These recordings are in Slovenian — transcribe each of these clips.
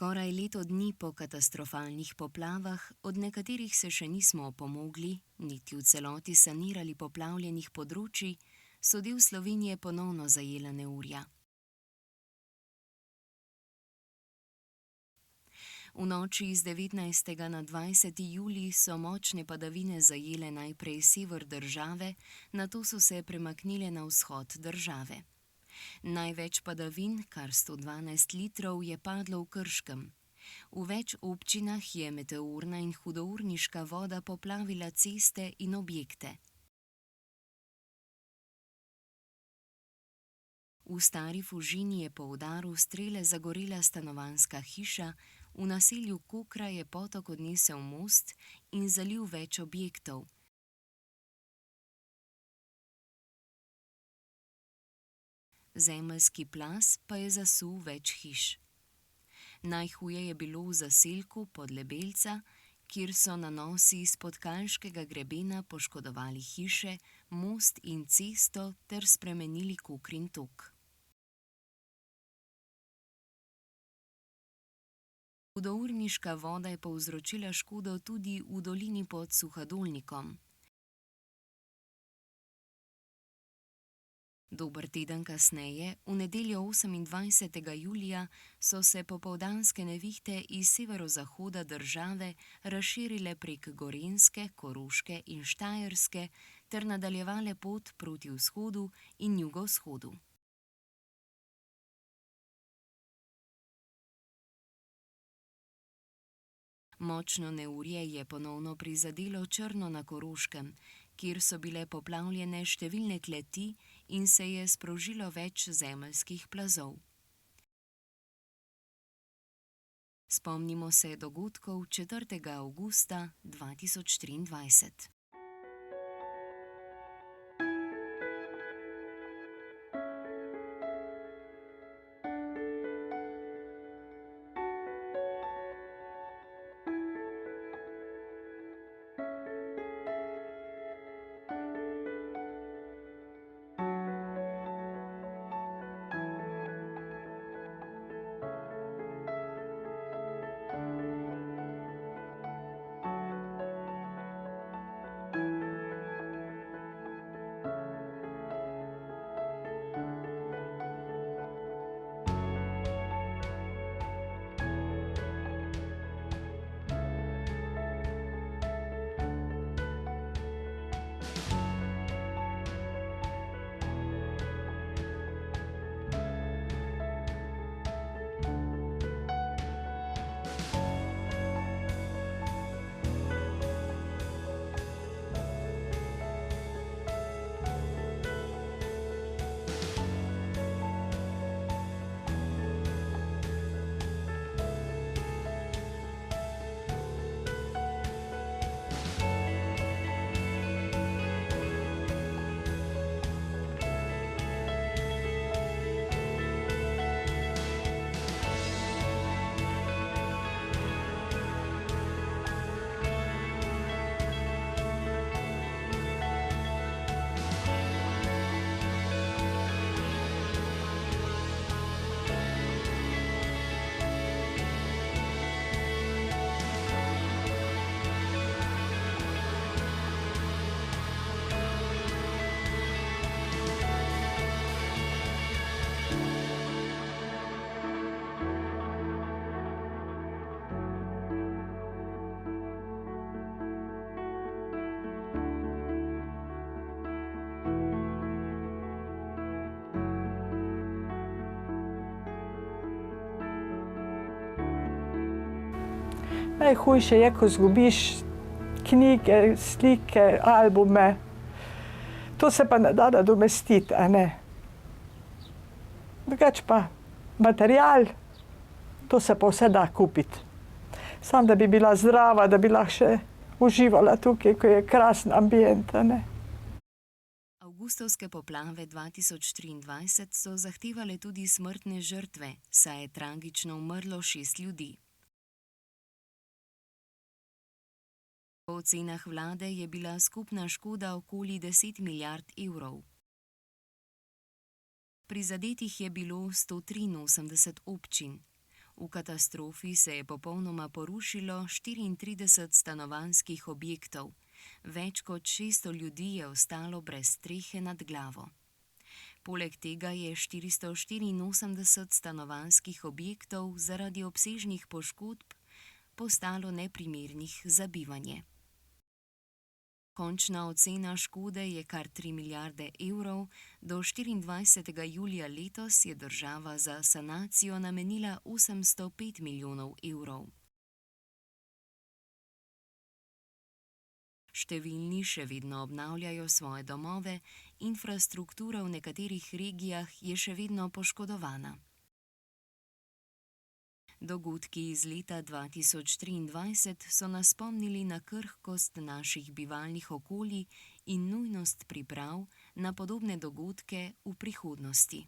Skoraj leto dni po katastrofalnih poplavah, od nekaterih se še nismo opomogli, niti v celoti sanirali poplavljenih področij, so del Slovenije ponovno zajela neurja. V noči z 19. na 20. julij so močne padavine zajele najprej sever države, nato so se premaknile na vzhod države. Največ padavin, kar 112 litrov, je padlo v Krškem. V več občinah je meteorna in hudourniška voda poplavila ceste in objekte. V Stari Fužini je po udaru strele zagorela stanovanjska hiša, v naselju Kokra je potok odnesel most in zalil več objektov. Zemeljski plaz pa je zasul več hiš. Najhuje je bilo v zaselku Podlebelca, kjer so nanosi izpod Kalškega grebena poškodovali hiše, most in cesto ter spremenili Kokrin tok. Hudourniška voda je povzročila škodo tudi v dolini pod Suhadolnikom. Dober teden kasneje, v nedeljo 28. julija, so se popoldanske nevihte iz severozahoda države razširile prek Gorenjske, Koroške in Štajerske ter nadaljevale pot proti vzhodu in jugovzhodu. Močno neurje je ponovno prizadelo Črno na Koroškem, kjer so bile poplavljene številne kleti in se je sprožilo več zemeljskih plazov. Spomnimo se dogodkov 4. avgusta 2023. Najhujše je, ko izgubiš knjige, slike, albume. To se pa ne da nadomestiti, a ne. Drugače pa material, to se pa vse da kupiti. Samo da bi bila zdrava, da bi lahko še uživala tukaj, ko je krasen ambient, a ne. Avgustovske poplave 2023 so zahtevale tudi smrtne žrtve, saj je tragično umrlo 6 ljudi. Po ocenah vlade je bila skupna škoda okoli 10 milijard evrov. Prizadetih je bilo 183 občin. V katastrofi se je popolnoma porušilo 34 stanovanjskih objektov. Več kot 600 ljudi je ostalo brez strehe nad glavo. Poleg tega je 484 stanovanjskih objektov zaradi obsežnih poškodb postalo neprimernih za bivanje. Končna ocena škode je kar 3 milijarde evrov, do 24. julija letos je država za sanacijo namenila 805 milijonov evrov. Številni še vedno obnavljajo svoje domove, infrastruktura v nekaterih regijah je še vedno poškodovana. Dogodki iz leta 2023 so nas spomnili na krhkost naših bivalnih okolij in nujnost priprav na podobne dogodke v prihodnosti.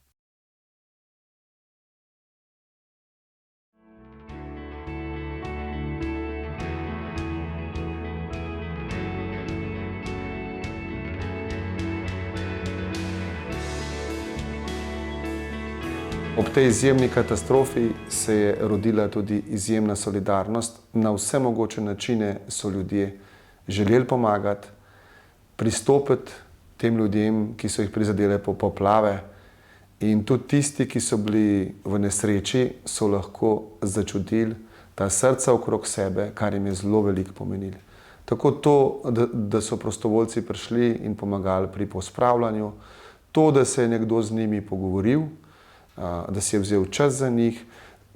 Ob tej izjemni katastrofi se je rodila tudi izjemna solidarnost. Na vse mogoče načine so ljudje želeli pomagati, pristopiti tem ljudem, ki so jih prizadele poplave, in tudi tisti, ki so bili v nesreči, so lahko začutili ta srca okrog sebe, kar jim je zelo veliko pomenilo. Tako to, da so prostovoljci prišli in pomagali pri pospravljanju, to, da se je nekdo z njimi pogovoril, da si je vzel čas za njih,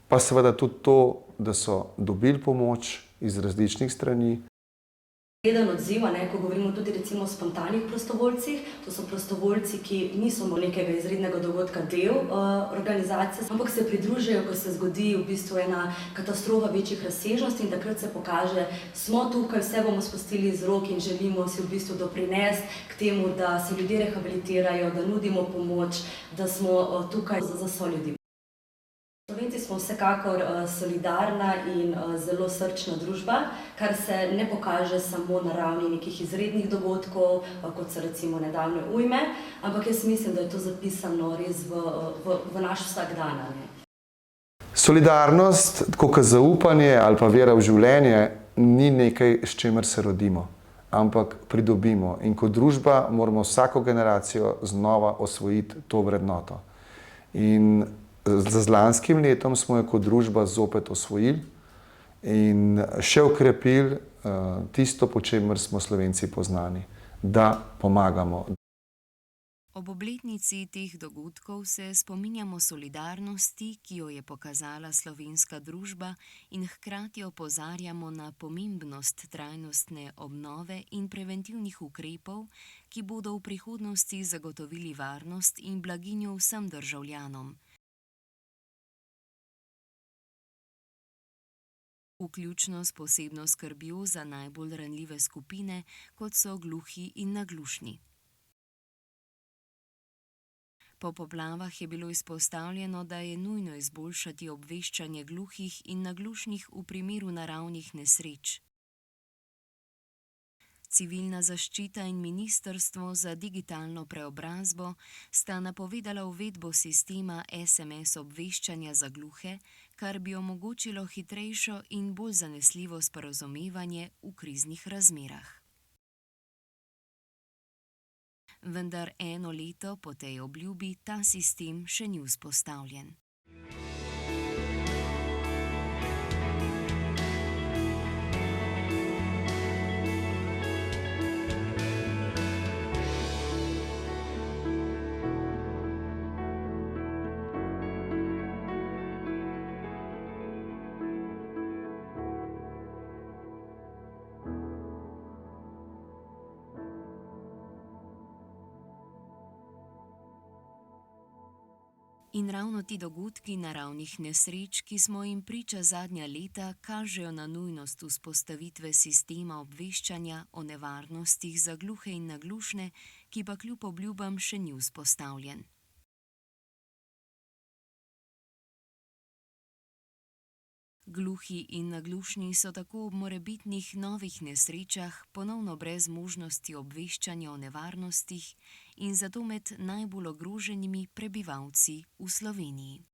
pa seveda tudi to, da so dobili pomoč iz različnih strani. Eden odziv, ko govorimo tudi recimo o spontanih prostovoljcih, to so prostovoljci, ki niso nekega izrednega dogodka del organizacije, ampak se pridružijo, ko se zgodi v bistvu ena katastrofa večjih razsežnosti in takrat se pokaže, smo tukaj, vse bomo spustili iz rok in želimo si v bistvu doprinesti k temu, da se ljudje rehabilitirajo, da nudimo pomoč, da smo tukaj za soljudi. Slovenci smo vsekakor solidarna in zelo srčna družba, kar se ne pokaže samo na ravni nekih izrednih dogodkov, kot so recimo nedavne ujme, ampak jaz mislim, da je to zapisano res v naš vsakdan. Solidarnost, tako kot zaupanje ali pa vera v življenje, ni nekaj, s čimer se rodimo, ampak pridobimo. In kot družba moramo vsako generacijo znova osvojiti to vrednoto. In z lanskim letom smo jo kot družba zopet osvojili in še okrepili tisto, po čemer smo Slovenci poznani, da pomagamo. Ob obletnici teh dogodkov se spominjamo solidarnosti, ki jo je pokazala slovenska družba, in hkrati opozarjamo na pomembnost trajnostne obnove in preventivnih ukrepov, ki bodo v prihodnosti zagotovili varnost in blaginjo vsem državljanom. Vključno s posebno skrbjo za najbolj ranljive skupine, kot so gluhi in naglušni. Po poplavah je bilo izpostavljeno, da je nujno izboljšati obveščanje gluhih in naglušnih v primeru naravnih nesreč. Civilna zaščita in Ministrstvo za digitalno preobrazbo sta napovedala uvedbo sistema SMS obveščanja za gluhe, kar bi omogočilo hitrejšo in bolj zanesljivo sporazumevanje v kriznih razmerah. Vendar eno leto po tej obljubi ta sistem še ni vzpostavljen. In ravno ti dogodki naravnih nesreč, ki smo jim priča zadnja leta, kažejo na nujnost vzpostavitve sistema obveščanja o nevarnostih za gluhe in naglušne, ki pa kljub obljubam še ni vzpostavljen. Gluhi in naglušni so tako ob morebitnih novih nesrečah ponovno brez možnosti obveščanja o nevarnostih in zato med najbolj ogroženimi prebivalci v Sloveniji.